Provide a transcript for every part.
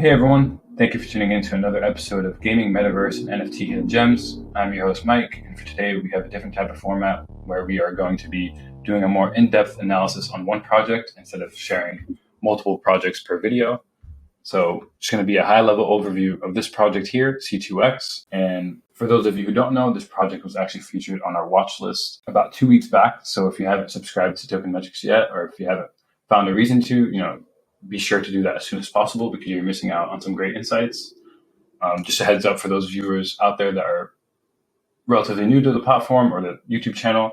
Hey everyone, thank you for tuning in to another episode of Gaming, Metaverse, and NFT Hidden Gems. I'm your host Mike, and for today we have a different type of format where we are going to be doing a more in-depth analysis on one project instead of sharing multiple projects per video. So it's going to be a high-level overview of this project here, C2X. And for those of you who don't know, this project was actually featured on our watch list about 2 weeks back. So if you haven't subscribed to Token Metrics yet, or if you haven't found a reason to, be sure to do that as soon as possible because you're missing out on some great insights. Just a heads up for those viewers out there that are relatively new to the platform or the YouTube channel,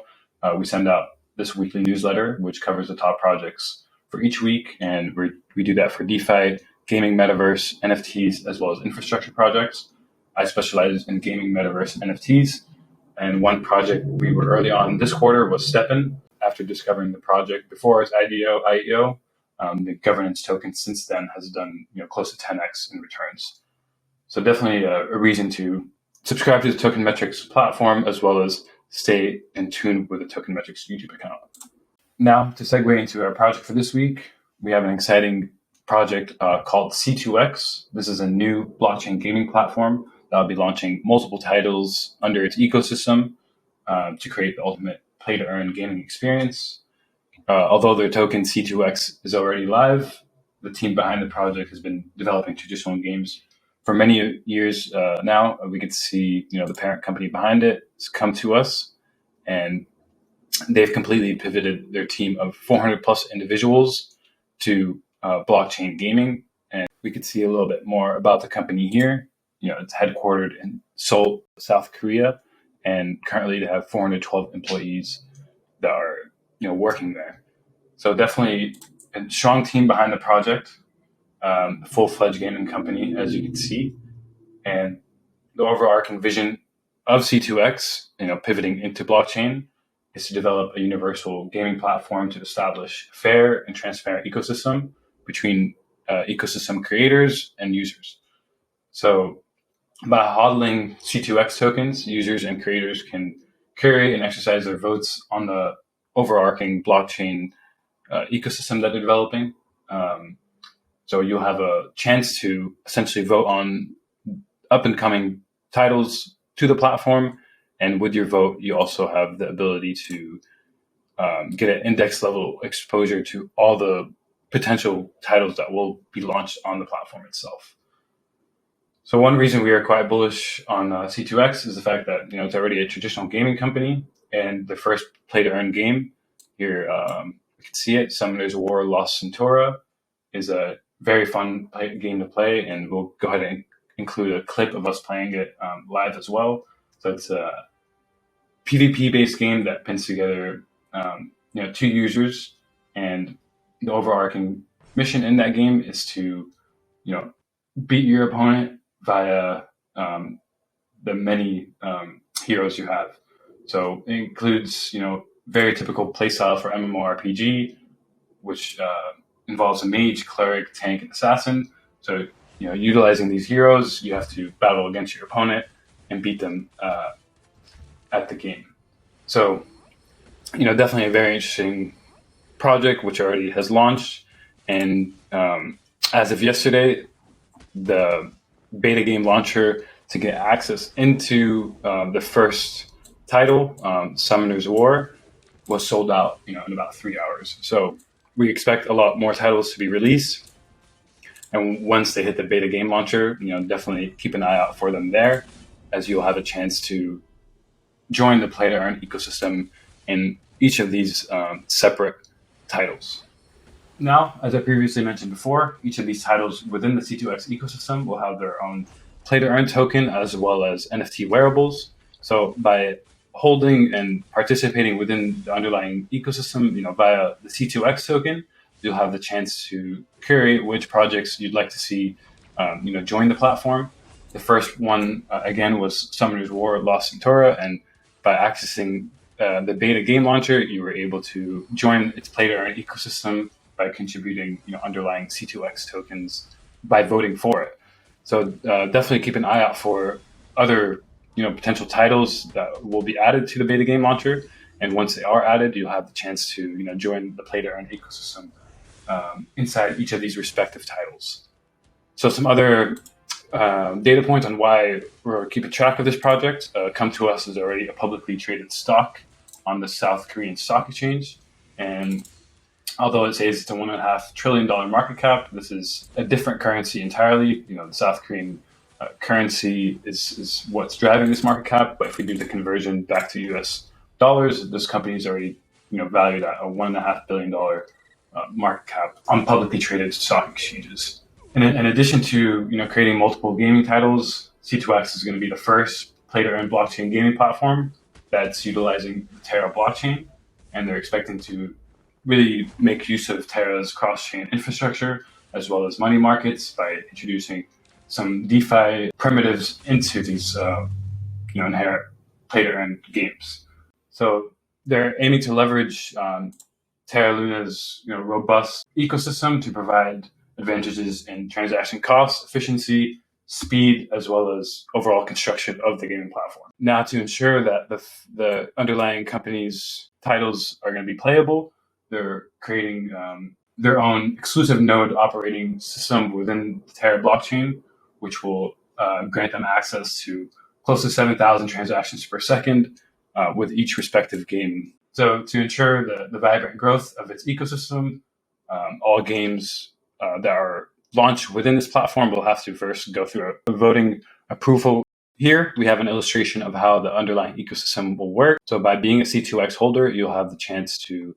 we send out this weekly newsletter, which covers the top projects for each week. And we do that for DeFi, gaming, metaverse, NFTs, as well as infrastructure projects. I specialize in gaming, metaverse, and NFTs. And one project we were early on this quarter was Steppen. After discovering the project before its IEO, the governance token since then has done close to 10x in returns. So definitely a reason to subscribe to the Token Metrics platform as well as stay in tune with the Token Metrics YouTube account. Now to segue into our project for this week, we have an exciting project called C2X. This is a new blockchain gaming platform that will be launching multiple titles under its ecosystem to create the ultimate play-to-earn gaming experience. Although their token C2X is already live, the team behind the project has been developing traditional games for many years now. We could see, the parent company behind it has come to us, and they've completely pivoted their team of 400 plus individuals to blockchain gaming. And we could see a little bit more about the company here. It's headquartered in Seoul, South Korea, and currently they have 412 employees that are working there. So definitely a strong team behind the project, full-fledged gaming company, as you can see. And the overarching vision of C2X, pivoting into blockchain, is to develop a universal gaming platform to establish a fair and transparent ecosystem between ecosystem creators and users. So by hodling C2X tokens, users and creators can curate and exercise their votes on the overarching blockchain ecosystem that they're developing. So you'll have a chance to essentially vote on up and coming titles to the platform. And with your vote, you also have the ability to get an index level exposure to all the potential titles that will be launched on the platform itself. So one reason we are quite bullish on C2X is the fact that it's already a traditional gaming company, and the first play-to-earn game here, you can see it, Summoner's War Lost Centaura, is a very fun game to play, and we'll go ahead and include a clip of us playing it live as well. So it's a PvP-based game that pins together two users, and the overarching mission in that game is to beat your opponent via the many heroes you have. So it includes very typical playstyle for MMORPG, which involves a mage, cleric, tank, and assassin. So utilizing these heroes, you have to battle against your opponent and beat them at the game. So definitely a very interesting project which already has launched, and as of yesterday, the beta game launcher to get access into the first title, Summoner's War, was sold out in about 3 hours. So we expect a lot more titles to be released, and once they hit the beta game launcher, definitely keep an eye out for them there, as you'll have a chance to join the play to earn ecosystem in each of these separate titles. Now, as I previously mentioned before, each of these titles within the C2X ecosystem will have their own play-to-earn token as well as NFT wearables. So by holding and participating within the underlying ecosystem, via the C2X token, you'll have the chance to curate which projects you'd like to see, join the platform. The first one, again, was Summoner's War Lost Centaura, and by accessing the beta game launcher, you were able to join its play-to-earn ecosystem by contributing underlying C2X tokens by voting for it. So definitely keep an eye out for other potential titles that will be added to the beta game launcher. And once they are added, you'll have the chance to join the play to earn ecosystem inside each of these respective titles. So some other data points on why we're keeping track of this project. Come to us as already a publicly traded stock on the South Korean stock exchange. And although it says it's a $1.5 trillion market cap, this is a different currency entirely. The South Korean currency is what's driving this market cap. But if we do the conversion back to US dollars, this company is already valued at a $1.5 billion market cap on publicly traded stock exchanges. In addition to creating multiple gaming titles, C2X is going to be the first play-to-earn blockchain gaming platform that's utilizing the Terra blockchain, and they're expecting to really make use of Terra's cross-chain infrastructure as well as money markets by introducing some DeFi primitives into these inherent play-to-earn games. So they're aiming to leverage Terra Luna's robust ecosystem to provide advantages in transaction costs, efficiency, speed, as well as overall construction of the gaming platform. Now, to ensure that the underlying company's titles are going to be playable, they're creating their own exclusive node operating system within the Terra blockchain, which will grant them access to close to 7,000 transactions per second with each respective game. So to ensure the vibrant growth of its ecosystem, all games that are launched within this platform will have to first go through a voting approval. Here, we have an illustration of how the underlying ecosystem will work. So by being a C2X holder, you'll have the chance to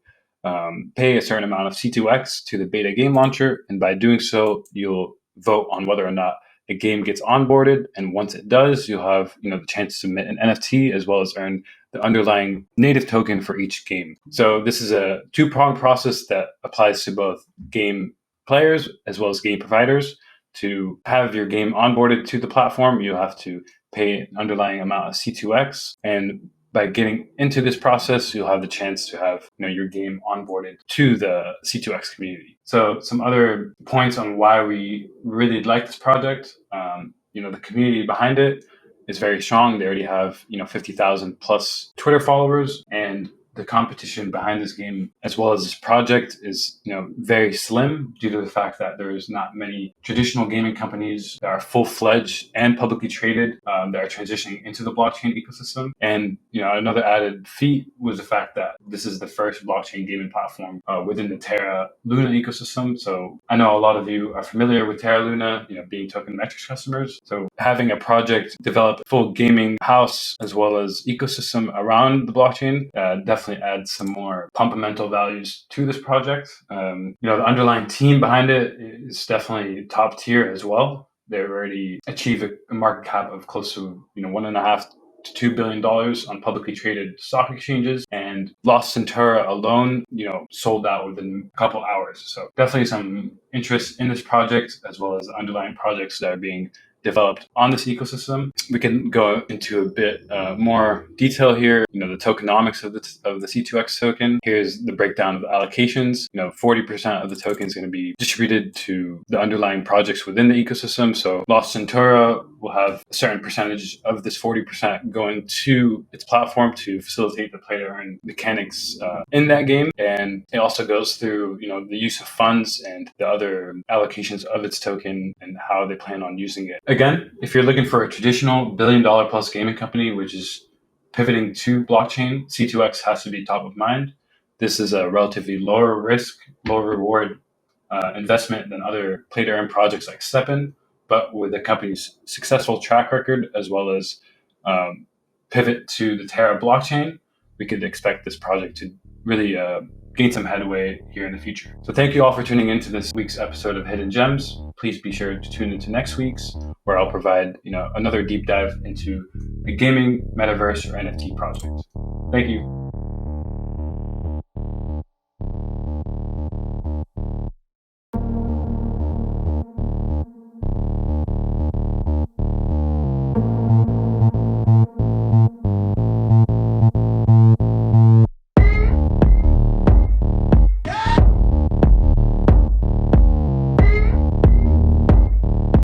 pay a certain amount of C2X to the beta game launcher. And by doing so, you'll vote on whether or not a game gets onboarded. And once it does, you'll have the chance to submit an NFT as well as earn the underlying native token for each game. So this is a two-pronged process that applies to both game players as well as game providers. To have your game onboarded to the platform, you'll have to pay an underlying amount of C2X. And by getting into this process, you'll have the chance to have your game onboarded to the C2X community. So some other points on why we really like this project. The community behind it is very strong. They already have 50,000 plus Twitter followers, and the competition behind this game as well as this project is very slim due to the fact that there's not many traditional gaming companies that are full-fledged and publicly traded that are transitioning into the blockchain ecosystem. And another added feat was the fact that this is the first blockchain gaming platform within the Terra Luna ecosystem. So I know a lot of you are familiar with Terra Luna, being Token Metrics customers. So having a project develop a full gaming house as well as ecosystem around the blockchain definitely add some more fundamental values to this project. The underlying team behind it is definitely top tier as well. They've already achieved a market cap of close to $1.5 to $2 billion on publicly traded stock exchanges, and Lost Centura alone, sold out within a couple hours. So definitely some interest in this project as well as the underlying projects that are being developed on this ecosystem. We can go into a bit more detail here. The tokenomics of the C2X token. Here's the breakdown of the allocations. 40% of the token is going to be distributed to the underlying projects within the ecosystem. So Lost Centura will have a certain percentage of this 40% going to its platform to facilitate the play-to-earn mechanics in that game. And it also goes through the use of funds and the other allocations of its token and how they plan on using it. Again, if you're looking for a traditional billion-dollar plus gaming company, which is pivoting to blockchain, C2X has to be top of mind. This is a relatively lower risk, lower reward investment than other play-to-earn projects like Steppen, but with the company's successful track record as well as pivot to the Terra blockchain, we could expect this project to really gain some headway here in the future. So thank you all for tuning into this week's episode of Hidden Gems. Please be sure to tune into next week's, where I'll provide another deep dive into a gaming, metaverse, or NFT project. Thank you.